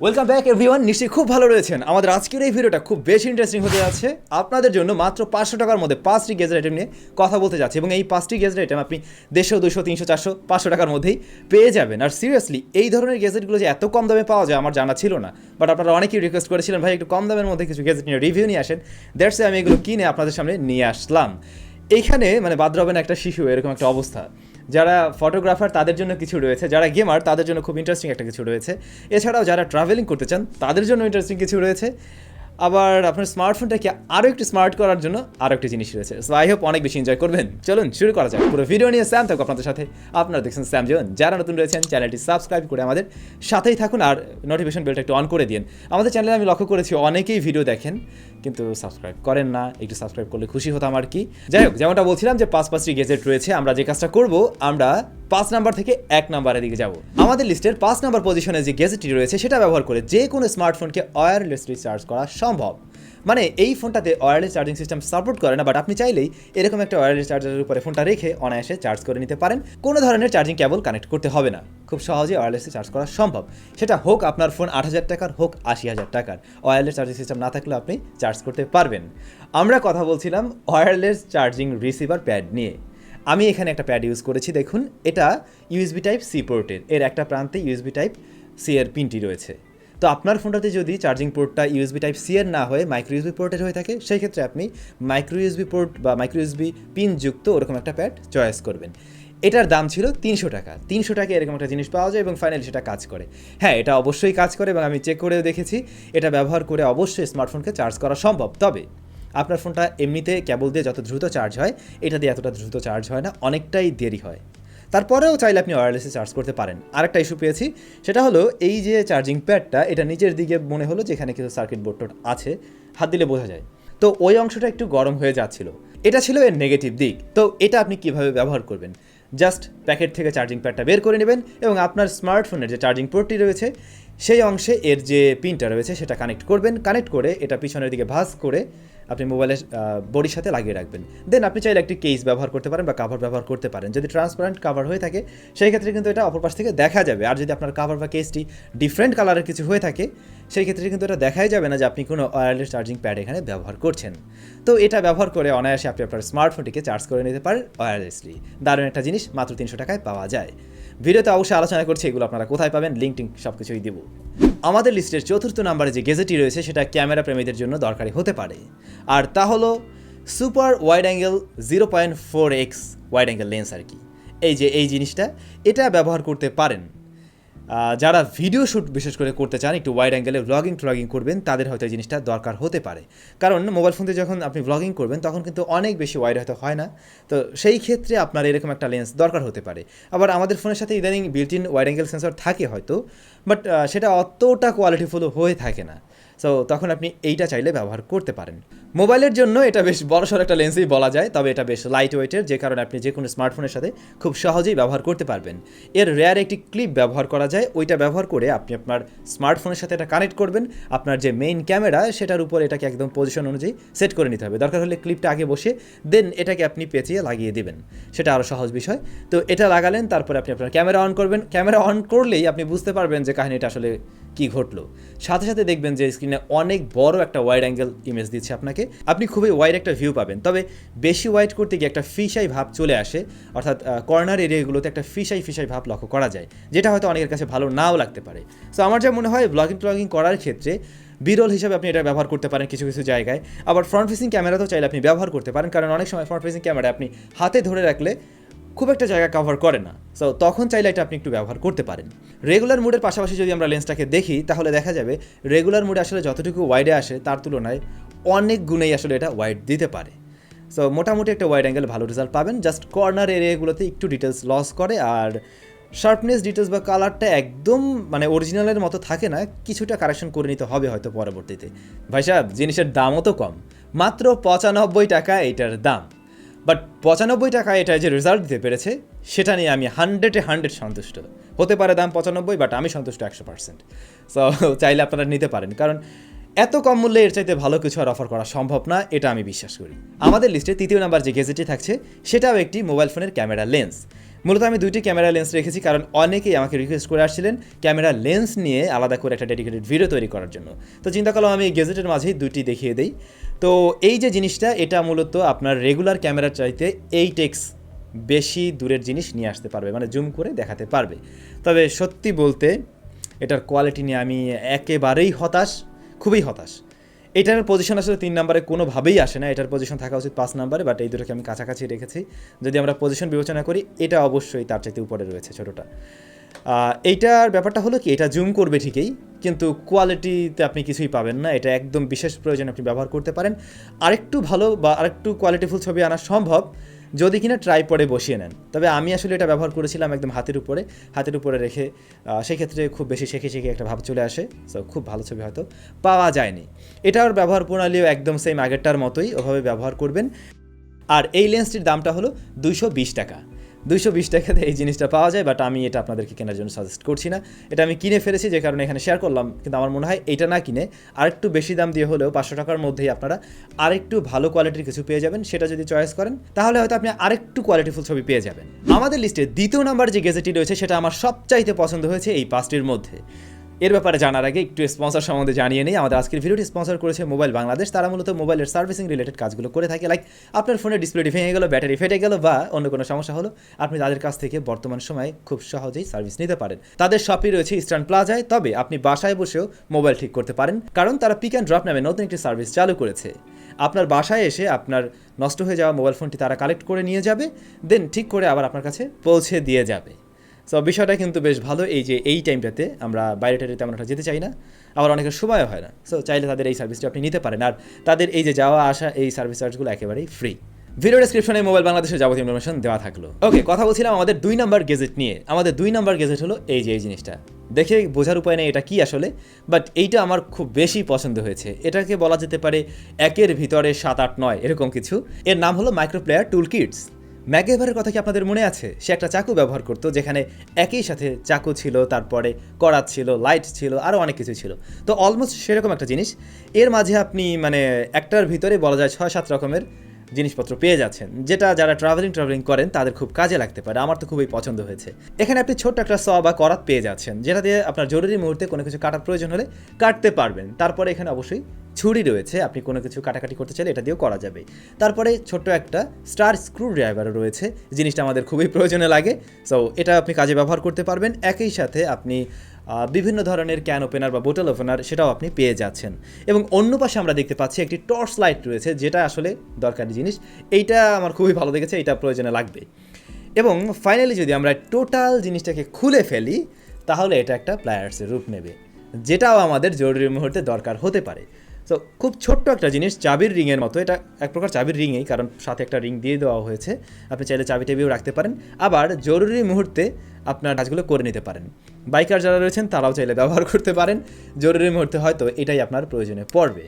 Welcome back everyone. নিশ্চয়ই খুব ভালো রয়েছেন। আমাদের আজকের এই ভিডিওটা খুব বেশি ইন্টারেস্টিং হতে যাচ্ছে। আপনাদের জন্য মাত্র 500 টাকার মধ্যে 5টি গ্যাজেট আইটেম নিয়ে কথা বলতে যাচ্ছে, এবং এই 5টি গ্যাজেট আইটেম আপনি 150, 200, 300, 400, 500 টাকার মধ্যেই পেয়ে যাবেন। আর সিরিয়াসলি এই ধরনের গ্যাজেটগুলো যে এত কম দামে পাওয়া যায় আমার জানা ছিল না, বাট আপনারা অনেকেই রিকোয়েস্ট করেছিলেন ভাই একটু কম দামের মধ্যে কিছু গ্যাজেট নিয়ে রিভিউ নিয়ে আসেন। দ্যাটস আমি এগুলো কিনে আপনাদের সামনে নিয়ে আসলাম। এইখানে মানে বাদ রবে না একটা শিশু, এরকম একটা অবস্থা। যারা ফটোগ্রাফার তাদের জন্য কিছু রয়েছে, যারা গেমার তাদের জন্য খুব ইন্টারেস্টিং একটা কিছু রয়েছে, এছাড়াও যারা ট্রাভেলিং করতে চান তাদের জন্য ইন্টারেস্টিং কিছু রয়েছে, আবার আপনার স্মার্টফোনটাকে আরও একটু স্মার্ট করার জন্য আরও একটি জিনিস রয়েছে। সো আই হোপ অনেক বেশি এনজয় করবেন। চলুন শুরু করা যাক। পুরো ভিডিও নিয়ে স্যাম থাকুক আপনাদের সাথে। আপনারা দেখছেন SamZone। যারা নতুন রয়েছেন চ্যানেলটি সাবস্ক্রাইব করে আমাদের সাথেই থাকুন, আর নোটিফিকেশন বেলটা একটু অন করে দিন। আমাদের চ্যানেলে আমি লক্ষ্য করেছি অনেকেই ভিডিও দেখেন কিন্তু সাবস্ক্রাইব করেন না। একটু সাবস্ক্রাইব করলে খুশি হতাম আর কি। যাই হোক, যেমনটা বলছিলাম যে 5টি গ্যাজেট রয়েছে। আমরা যে কাজটা করব, আমরা 5 নাম্বার থেকে 1 নাম্বারের দিকে যাব। আমাদের লিস্টের 5 নাম্বার পজিশনে যে গ্যাজেটটি রয়েছে সেটা ব্যবহার করে যে কোনো স্মার্টফোনকে ওয়্যারলেসলি চার্জ করা সম্ভব। মানে এই ফোনটাতে ওয়্যারলেস চার্জিং সিস্টেম সাপোর্ট করে না, বাট আপনি চাইলেই এরকম একটা ওয়্যারলেস চার্জারের উপরে ফোনটা রেখে অনায়াসে চার্জ করে নিতে পারেন। কোনো ধরনের চার্জিং কেবল কানেক্ট করতে হবে না, খুব সহজে ওয়্যারলেসে চার্জ করা সম্ভব। সেটা হোক আপনার ফোন 8,000 টাকার, হোক 80,000 টাকার, ওয়্যারলেস চার্জিং সিস্টেম না থাকলে আপনি চার্জ করতে পারবেন। আমরা কথা বলছিলাম ওয়্যারলেস চার্জিং রিসিভার প্যাড নিয়ে। আমি এখানে একটা প্যাড ইউজ করেছি, দেখুন এটা USB টাইপ সি পোর্টের। এর একটা প্রান্তে USB টাইপ সি এর পিনটি রয়েছে। তো আপনার ফোনটাতে যদি চার্জিং পোর্টটা USB টাইপ সি এর না হয়ে মাইক্রো USB পোর্টের হয়ে থাকে, সেই ক্ষেত্রে আপনি মাইক্রো USB পোর্ট বা মাইক্রো USB পিন যুক্ত ওরকম একটা প্যাড চয়েস করবেন। এটার দাম ছিল 300 টাকা। 300 টাকায় এরকম একটা জিনিস পাওয়া যায় এবং ফাইনালি সেটা কাজ করে। হ্যাঁ, এটা অবশ্যই কাজ করে এবং আমি চেক করেও দেখেছি এটা ব্যবহার করে অবশ্যই স্মার্টফোনকে চার্জ করা সম্ভব। তবে আপনার ফোনটা এমনিতে কেবল দিয়ে যত দ্রুত চার্জ হয়, এটা দিয়ে এতটা দ্রুত চার্জ হয় না, অনেকটাই দেরি হয়। তারপরেও চাইলে আপনি ওয়্যারলেসে চার্জ করতে পারেন। আরেকটা ইস্যু পেয়েছি, সেটা হলো এই যে চার্জিং প্যাডটা, এটা নিচের দিকে মনে হলো যেখানে কিছু সার্কিট বোর্ড আছে, হাত দিলে বোঝা যায়। তো ওই অংশটা একটু গরম হয়ে যাচ্ছিল। এটা ছিল এর নেগেটিভ দিক। তো এটা আপনি কিভাবে ব্যবহার করবেন? জাস্ট প্যাকেট থেকে চার্জিং প্যাডটা বের করে নেবেন এবং আপনার স্মার্টফোনের যে চার্জিং পোর্টটি রয়েছে সেই অংশে এর যে পিনটা রয়েছে সেটা কানেক্ট করবেন। কানেক্ট করে এটা পিছনের দিকে ভাঁজ করে আপনি মোবাইলের বডির সাথে লাগিয়ে রাখবেন। দেন আপনি চাইলে একটি কেস ব্যবহার করতে পারেন বা কাভার ব্যবহার করতে পারেন। যদি ট্রান্সপারেন্ট কাভার হয়ে থাকে সেই ক্ষেত্রে কিন্তু এটা অপর পাশ থেকে দেখা যাবে। আর যদি আপনার কাভার বা কেসটি ডিফারেন্ট কালারের কিছু হয়ে থাকে সেই ক্ষেত্রে কিন্তু এটা দেখাই যাবে না যে আপনি কোনো ওয়্যারলেস চার্জিং প্যাড এখানে ব্যবহার করছেন। তো এটা ব্যবহার করে অনায়াসে আপনি আপনার স্মার্টফোনটিকে চার্জ করে নিতে পারেন ওয়্যারলেসলি। দারুণ একটা জিনিস, মাত্র 300 টাকায় পাওয়া যায়। ভিডিওতে অবশ্যই আলোচনা করছি এগুলো আপনারা কোথায় পাবেন, লিঙ্ক টিঙ্ক সব কিছুই দেব। আমাদের লিস্টের 4র্থ নাম্বারে যে গ্যাজেটটি রয়েছে সেটা ক্যামেরা প্রেমীদের জন্য দরকারি হতে পারে, আর তা হলো super wide angle 0.4x wide angle lens আর কি। এই যে এই জিনিসটা, এটা ব্যবহার করতে পারেন যারা ভিডিও শ্যুট বিশেষ করে করতে চান, একটু ওয়াইড অ্যাঙ্গেলে ব্লগিং করবেন, তাদের হয়তো এই জিনিসটা দরকার হতে পারে। কারণ মোবাইল ফোনতে যখন আপনি ব্লগিং করবেন তখন কিন্তু অনেক বেশি ওয়াইড হয়তো হয় না, তো সেই ক্ষেত্রে আপনার এরকম একটা লেন্স দরকার হতে পারে। আবার আমাদের ফোনের সাথে ইদানিং built in wide angle sensor থাকে হয়তো, বাট সেটা অতটা কোয়ালিটিফুল হয়ে থাকে না। সো তখন আপনি এইটা চাইলে ব্যবহার করতে পারেন। মোবাইলের জন্য এটা বেশ বড়সড় একটা লেন্সই বলা যায়, তবে এটা বেশ লাইট ওয়েটের, যে কারণে আপনি যে কোনো স্মার্টফোনের সাথে খুব সহজেই ব্যবহার করতে পারবেন। এর রেয়ার একটি ক্লিপ ব্যবহার করা যায়, ওইটা ব্যবহার করে আপনি আপনার স্মার্টফোনের সাথে এটা কানেক্ট করবেন। আপনার যে মেইন ক্যামেরা সেটার উপর এটাকে একদম পজিশন অনুযায়ী সেট করে নিতে হবে। দরকার হলে ক্লিপটা আগে বসে দেন এটাকে আপনি পেঁচিয়ে লাগিয়ে দেবেন, সেটা আরও সহজ বিষয়। তো এটা লাগালেন, তারপরে আপনি আপনার ক্যামেরা অন করবেন। ক্যামেরা অন করলেই আপনি বুঝতে পারবেন যে কাহিনীটা আসলে কী ঘটলো। সাথে সাথে দেখবেন যে স্ক্রিনে অনেক বড় একটা ওয়াইড অ্যাঙ্গেল ইমেজ দিচ্ছে আপনাকে, আপনি খুবই ওয়াইড একটা ভিউ পাবেন। তবে বেশি ওয়াইড করতে গিয়ে একটা ফিশাই ভাব চলে আসে, অর্থাৎ কর্নার এরিয়াগুলোতে একটা ফিশাই ভাব লক্ষ্য করা যায়, যেটা হয়তো অনেকের কাছে ভালো নাও লাগতে পারে। সো আমার যা মনে হয় ব্লগিং করার ক্ষেত্রে বিরল হিসাবে আপনি এটা ব্যবহার করতে পারেন কিছু কিছু জায়গায়। আবার ফ্রন্ট ফেসিং ক্যামেরাতেও চাইলে আপনি ব্যবহার করতে পারেন, কারণ অনেক সময় ফ্রন্ট ফেসিং ক্যামেরা আপনি হাতে ধরে রাখলে খুব একটা জায়গা কভার করে না। সো তখন চাইলে এটা আপনি একটু ব্যবহার করতে পারেন। রেগুলার মুডের পাশাপাশি যদি আমরা লেন্সটাকে দেখি তাহলে দেখা যাবে রেগুলার মুডে আসলে যতটুকু ওয়াইডে আসে তার তুলনায় অনেক গুণেই আসলে এটা ওয়াইড দিতে পারে। সো মোটামুটি একটা ওয়াইড অ্যাঙ্গেল ভালো রেজাল্ট পাবেন। জাস্ট কর্নার এরিয়াগুলোতে একটু ডিটেলস লস করে, আর শার্পনেস ডিটেলস বা কালারটা একদম মানে অরিজিনালের মতো থাকে না, কিছুটা কারেকশন করে নিতে হবে হয়তো পরবর্তীতে। ভাই সাহেব, জিনিসের দামও তো কম, মাত্র 95 টাকা এইটার দাম। বাট 95 টাকা এটা যে রেজাল্ট দিতে পেরেছে সেটা নিয়ে আমি 100 সন্তুষ্ট। হতে পারে দাম 95, বাট আমি সন্তুষ্ট 100%। সো চাইলে আপনারা নিতে পারেন, কারণ এত কম মূল্যে এর চাইতে ভালো কিছু আর অফার করা সম্ভব না, এটা আমি বিশ্বাস করি। আমাদের লিস্টে 3য় নাম্বার যে গ্যাজেটটি থাকছে সেটাও একটি মোবাইল ফোনের ক্যামেরা লেন্স। মূলত আমি দুইটি ক্যামেরা লেন্স রেখেছি, কারণ অনেকেই আমাকে রিকোয়েস্ট করে আসছিলেন ক্যামেরা লেন্স নিয়ে আলাদা করে একটা ডেডিকেটেড ভিডিও তৈরি করার জন্য। তো চিন্তা করলাম আমি এই গ্যাজেটের মাঝেই দুইটি দেখিয়ে দিই। তো এই যে জিনিসটা, এটা মূলত আপনার রেগুলার ক্যামেরার চাইতে 8x বেশি দূরের জিনিস নিয়ে আসতে পারবে, মানে জুম করে দেখাতে পারবে। তবে সত্যি বলতে এটার কোয়ালিটি নিয়ে আমি একেবারেই হতাশ, খুবই হতাশ। এটার পজিশন আসলে 3 নম্বরে কোনোভাবেই আসে না, এটার পজিশন থাকা উচিত 5 নম্বরে, বাট এই দুটোকে আমি কাছাকাছি রেখেছি। যদি আমরা পজিশন বিবেচনা করি, এটা অবশ্যই তার চাইতে উপরে রয়েছে ছোটোটা। এইটার ব্যাপারটা হলো কি, এটা জুম করবে ঠিকই, কিন্তু কোয়ালিটিতে আপনি কিছুই পাবেন না। এটা একদম বিশেষ প্রয়োজনে আপনি ব্যবহার করতে পারেন। আরেকটু ভালো বা আরেকটু কোয়ালিটিফুল ছবি আনা সম্ভব যদি কিনা ট্রাইপডে বসিয়ে নেন। তবে আমি আসলে এটা ব্যবহার করেছিলাম একদম হাতের উপরে রেখে, সেক্ষেত্রে খুব বেশি শেখে একটা ভাব চলে আসে, সো খুব ভালো ছবি হয়তো পাওয়া যায়নি। এটার ব্যবহার প্রণালীও একদম সেম আগেরটার মতোই, ওভাবে ব্যবহার করবেন। আর এই লেন্সটির দামটা হলো 220 টাকা। 220 টাকাতে এই জিনিসটা পাওয়া যায়, বাট আমি এটা আপনাদেরকে কেনার জন্য সাজেস্ট করছি না। এটা আমি কিনে ফেলেছি, যে কারণে এখানে শেয়ার করলাম। কিন্তু আমার মনে হয় এটা না কিনে আরেকটু বেশি দাম দিয়ে হলেও 500 টাকার মধ্যেই আপনারা আরেকটু ভালো কোয়ালিটির কিছু পেয়ে যাবেন। সেটা যদি চয়েস করেন তাহলে হয়তো আপনি আরেকটু কোয়ালিটিফুল ছবি পেয়ে যাবেন। আমাদের লিস্টে দ্বিতীয় নাম্বার যে গ্যাজেটটি রয়েছে, সেটা আমার সবচাইতে পছন্দ হয়েছে এই 5টির মধ্যে। এর ব্যাপারে জানার আগে একটু স্পন্সর সম্বন্ধে জানিয়ে নেই। আমাদের আজকের ভিডিওটি স্পন্সর করেছে মোবাইল বাংলাদেশ। তারা মূলত মোবাইলের সার্ভিসিং রিলেটেড কাজগুলো করে থাকে, লাইক আপনার ফোনের ডিসপ্লেটি ভেঙে গেল, ব্যাটারি ফেটে গেল বা অন্য কোনো সমস্যা হলো, আপনি তাদের কাছ থেকে বর্তমান সময়ে খুব সহজেই সার্ভিস নিতে পারেন। তাদের শপই রয়েছে ইস্টার্ন প্লাজায়। তবে আপনি বাসায় বসেও মোবাইল ঠিক করতে পারেন, কারণ তারা পিক অ্যান্ড ড্রপ নামে নতুন একটি সার্ভিস চালু করেছে। আপনার বাসায় এসে আপনার নষ্ট হয়ে যাওয়া মোবাইল ফোনটি তারা কালেক্ট করে নিয়ে যাবে, দেন ঠিক করে আবার আপনার কাছে পৌঁছে দিয়ে যাবে। সো বিষয়টা কিন্তু বেশ ভালো। এই যে এই টাইমটাতে আমরা বাইরে টাইরে তেমন একটা যেতে চাই না, আবার অনেকের সময়ও হয় না। সো চাইলে তাদের এই সার্ভিসটি আপনি নিতে পারেন। আর তাদের এই যে যাওয়া আসা, এই সার্ভিস চার্জগুলো একেবারেই ফ্রি। ভিডিও ডেসক্রিপশনে মোবাইল বাংলাদেশের যাবতীয় ইনফরমেশন দেওয়া থাকলো। ওকে, কথা বলছিলাম আমাদের 2 নাম্বার গেজেট নিয়ে। আমাদের 2 নাম্বার গেজেট হলো এই যে এই জিনিসটা। দেখে বোঝার উপায় নেই এটা কি আসলে, বাট এইটা আমার খুব বেশি পছন্দ হয়েছে। এটাকে বলা যেতে পারে 1-এর ভিতরে 7, 8, 9 এরকম কিছু। এর নাম হলো মাইক্রো প্লেয়ার টুল কিটস। ম্যাকএভারের কথা কি আপনাদের মনে আছে? সে একটা চাকু ব্যবহার করতো, যেখানে একই সাথে চাকু ছিল, তারপরে করাত ছিল, লাইট ছিল, আরও অনেক কিছু ছিল। তো অলমোস্ট সেরকম একটা জিনিস। এর মাঝে আপনি মানে একটার ভিতরে বলা যায় 6-7 রকমের জিনিসপত্র পেয়ে যাচ্ছেন, যেটা যারা ট্রাভেলিং করেন তাদের খুব কাজে লাগতে পারে। আমার তো খুবই পছন্দ হয়েছে। এখানে আপনি ছোট্ট একটা স বা করাত পেয়ে যাচ্ছেন, যেটা দিয়ে আপনার জরুরি মুহূর্তে কোনো কিছু কাটার প্রয়োজন হলে কাটতে পারবেন। তারপরে এখানে অবশ্যই ছুরি রয়েছে, আপনি কোনো কিছু কাটাকাটি করতে চাইলে এটা দিয়েও করা যাবে। তারপরে ছোট্ট একটা স্টার স্ক্রু ড্রাইভারও রয়েছে, জিনিসটা আমাদের খুবই প্রয়োজনে লাগে। সো এটা আপনি কাজে ব্যবহার করতে পারবেন। একই সাথে আপনি বিভিন্ন ধরনের ক্যান ওপেনার বা বোতল ওপেনার সেটাও আপনি পেয়ে যাচ্ছেন। এবং অন্য পাশে আমরা দেখতে পাচ্ছি একটি টর্চ লাইট রয়েছে, যেটা আসলে দরকারি জিনিস। এইটা আমার খুবই ভালো লেগেছে, এটা প্রয়োজনে লাগবে। এবং ফাইনালি যদি আমরা টোটাল জিনিসটাকে খুলে ফেলি, তাহলে এটা একটা প্লায়ার্সের রূপ নেবে, যেটাও আমাদের জরুরি মুহূর্তে দরকার হতে পারে। সো খুব ছোট্ট একটা জিনিস, চাবির রিংয়ের মতো। এটা এক প্রকার চাবির রিংই, কারণ সাথে একটা রিং দিয়ে দেওয়া হয়েছে। আপনি চাইলে চাবি টাবিও রাখতে পারেন, আবার জরুরি মুহূর্তে আপনার কাজগুলো করে নিতে পারেন। বাইকার যারা রয়েছেন তারাও চাইলে ব্যবহার করতে পারেন। জরুরি মুহূর্তে হয়তো এটাই আপনার প্রয়োজনে পড়বে।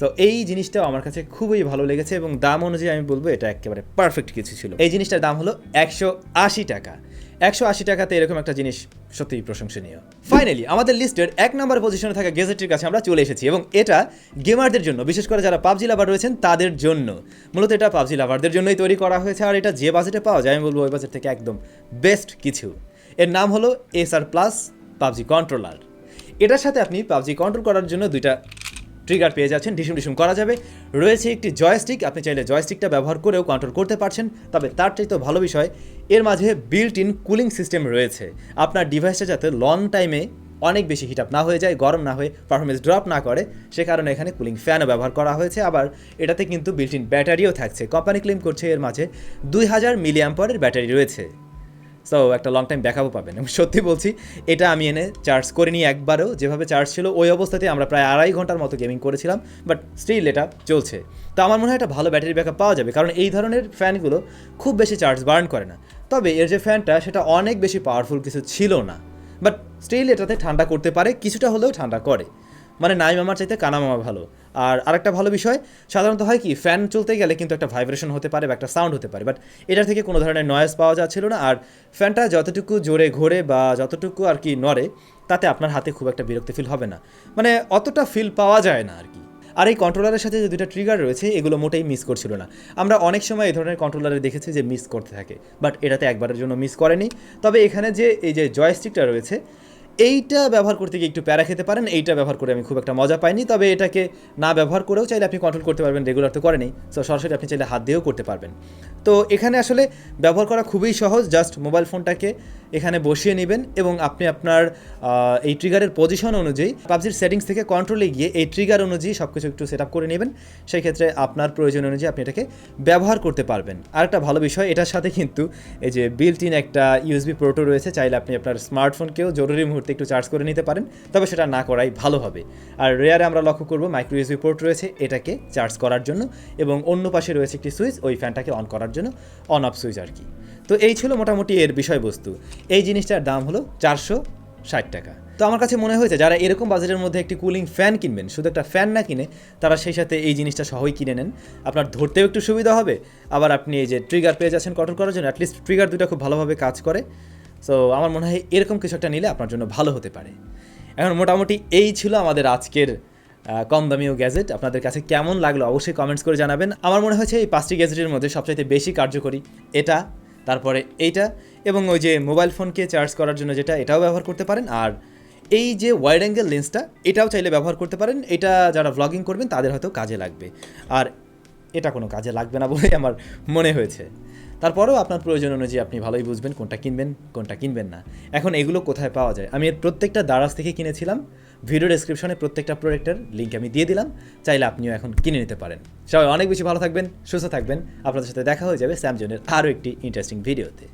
সো এই জিনিসটাও আমার কাছে খুবই ভালো লেগেছে, এবং দাম অনুযায়ী আমি বলবো এটা একেবারে পারফেক্ট কিছু ছিল। এই জিনিসটার দাম হলো 180 টাকা। 180 টাকাতে এরকম একটা জিনিস সত্যিই প্রশংসনীয়। ফাইনালি আমাদের লিস্টের 1 নম্বর পজিশনে থাকা গ্যাজেটটির কাছে আমরা চলে এসেছি, এবং এটা গেমারদের জন্য, বিশেষ করে যারা পাবজি লাভার রয়েছেন তাদের জন্য। মূলত এটা পাবজি লাভারদের জন্যই তৈরি করা হয়েছে, আর এটা যে বাজেটে পাওয়া যায় আমি বলবো ওই বাজেট থেকে একদম বেস্ট কিছু। এর নাম হলো SR প্লাস পাবজি কন্ট্রোলার। এটার সাথে আপনি পাবজি কন্ট্রোল করার জন্য 2টা ট্রিগার পেয়ে যাচ্ছেন, ডিসুম করা যাবে। রয়েছে একটি জয়স্টিক, আপনি চাইলে জয়স্টিকটা ব্যবহার করেও কন্ট্রোল করতে পারছেন। তবে তার চাইতেও ভালো বিষয়, এর মাঝে বিল্ট ইন কুলিং সিস্টেম রয়েছে। আপনার ডিভাইসটা যাতে লং টাইমে অনেক বেশি হিট আপ না হয়ে যায়, গরম না হয়ে পারফরমেন্স ড্রপ না করে, সে কারণে এখানে কুলিং ফ্যানও ব্যবহার করা হয়েছে। আবার এটাতে কিন্তু বিল্ট ইন ব্যাটারিও থাকছে। কোম্পানি ক্লেম করছে এর মাঝে 2000 মিলিঅ্যাম্পিয়ারের ব্যাটারি রয়েছে। সো একটা লং টাইম ব্যাকআপও পাবেন। এবং সত্যি বলছি, এটা আমি এনে চার্জ করিনি একবারও। যেভাবে চার্জ ছিল ওই অবস্থাতে আমরা প্রায় 2.5 ঘন্টার মতো গেমিং করেছিলাম, বাট স্টিল এটা চলছে। তো আমার মনে হয় একটা ভালো ব্যাটারি ব্যাকআপ পাওয়া যাবে, কারণ এই ধরনের ফ্যানগুলো খুব বেশি চার্জ বার্ন করে না। তবে এর যে ফ্যানটা, সেটা অনেক বেশি পাওয়ারফুল কিছু ছিল না, বাট স্টিল এটাতে ঠান্ডা করতে পারে, কিছুটা হলেও ঠান্ডা করে। মানে নাই মামার চাইতে কানা মামা ভালো। আর আরেকটা ভালো বিষয়, সাধারণত হয় কি, ফ্যান চলতে গেলে কিন্তু একটা ভাইব্রেশন হতে পারে বা একটা সাউন্ড হতে পারে, বাট এটার থেকে কোনো ধরনের নয়েজ পাওয়া যাচ্ছিল না। আর ফ্যানটা যতটুকু জোরে ঘোরে বা যতটুকু আর কি নড়ে, তাতে আপনার হাতে খুব একটা বিরক্তি ফিল হবে না, মানে অতটা ফিল পাওয়া যায় না আর কি। আর এই কন্ট্রোলারের সাথে যে দুটো ট্রিগার রয়েছে এগুলো মোটেই মিস করছিল না। আমরা অনেক সময় এই ধরনের কন্ট্রোলারে দেখেছি যে মিস করতে থাকে, বাট এটাতে একবারের জন্য মিস করেনি। তবে এখানে যে এই যে জয়স্টিকটা রয়েছে এইটা ব্যবহার করতে গিয়ে একটু প্যারা খেতে পারেন, এইটা ব্যবহার করে আমি খুব একটা মজা পাইনি। তবে এটাকে না ব্যবহার করেও চাইলে আপনি কন্ট্রোল করতে পারবেন, রেগুলার তো করেনি, সো সরাসরি আপনি চাইলে হাত দিয়েও করতে পারবেন। তো এখানে আসলে ব্যবহার করা খুবই সহজ, জাস্ট মোবাইল ফোনটাকে এখানে বসিয়ে নেবেন এবং আপনি আপনার এই ট্রিগারের পজিশন অনুযায়ী পাবজির সেটিংস থেকে কন্ট্রোলে গিয়ে এই ট্রিগার অনুযায়ী সব কিছু একটু সেট আপ করে নেবেন। সেই ক্ষেত্রে আপনার প্রয়োজন অনুযায়ী আপনি এটাকে ব্যবহার করতে পারবেন। আরেকটা ভালো বিষয়, এটার সাথে কিন্তু এই যে বিল্ট ইন একটা ইউএসবি পোর্টও রয়েছে, চাইলে আপনি আপনার স্মার্টফোনকেও জরুরি মুহূর্তে একটু চার্জ করে নিতে পারেন, তবে সেটা না করাই ভালো হবে। আর রেয়ারে আমরা লক্ষ্য করব মাইক্রো ইউএসবি পোর্ট রয়েছে এটাকে চার্জ করার জন্য, এবং অন্য পাশে রয়েছে একটি সুইচ ওই ফ্যানটাকে অন করার জন্য, অন অফ সুইচ আর কি। তো এই ছিল মোটামুটি এর বিষয়বস্তু। এই জিনিসটার দাম হলো 460 টাকা। তো আমার কাছে মনে হয়েছে যারা এরকম বাজেটের মধ্যে একটি কুলিং ফ্যান কিনবেন, শুধু একটা ফ্যান না কিনে তারা সেই সাথে এই জিনিসটা সহই কিনে নেন, আপনার ধরতেও একটু সুবিধা হবে, আবার আপনি এই যে ট্রিগার পেয়ে যাচ্ছেন কন্ট্রোল করার জন্য, অ্যাটলিস্ট ট্রিগার দুটো খুব ভালোভাবে কাজ করে। সো আমার মনে হয় এরকম কিছু একটা নিলে আপনার জন্য ভালো হতে পারে। এখন মোটামুটি এই ছিল আমাদের আজকের কম দামিও গ্যাজেট। আপনাদের কাছে কেমন লাগলো অবশ্যই কমেন্টস করে জানাবেন। আমার মনে হয়েছে এই 5টি গ্যাজেটের মধ্যে সবচাইতে বেশি কার্যকরী এটা, তারপরে এইটা, এবং ওই যে মোবাইল ফোনকে চার্জ করার জন্য যেটা, এটাও ব্যবহার করতে পারেন। আর এই যে ওয়াইড অ্যাঙ্গেল লেন্সটা, এটাও চাইলে ব্যবহার করতে পারেন। এটা যারা ভ্লগিং করবেন তাদের হয়তো কাজে লাগবে, আর এটা কোনো কাজে লাগবে না বলে আমার মনে হয়েছে। তারপরেও আপনার প্রয়োজন অনুযায়ী আপনি ভালোই বুঝবেন কোনটা কিনবেন কোনটা কিনবেন না। এখন এগুলো কোথায় পাওয়া যায়? আমি এর প্রত্যেকটা দারাজ থেকে কিনেছিলাম, ভিডিও ডেসক্রিপশনে প্রত্যেকটা প্রোডাক্টের লিঙ্ক আমি দিয়ে দিলাম, চাইলে আপনিও এখন কিনে নিতে পারেন। সবাই অনেক বেশি ভালো থাকবেন, সুস্থ থাকবেন। আপনাদের সাথে দেখা হয়ে যাবে স্যামজনের আরও একটি ইন্টারেস্টিং ভিডিওতে।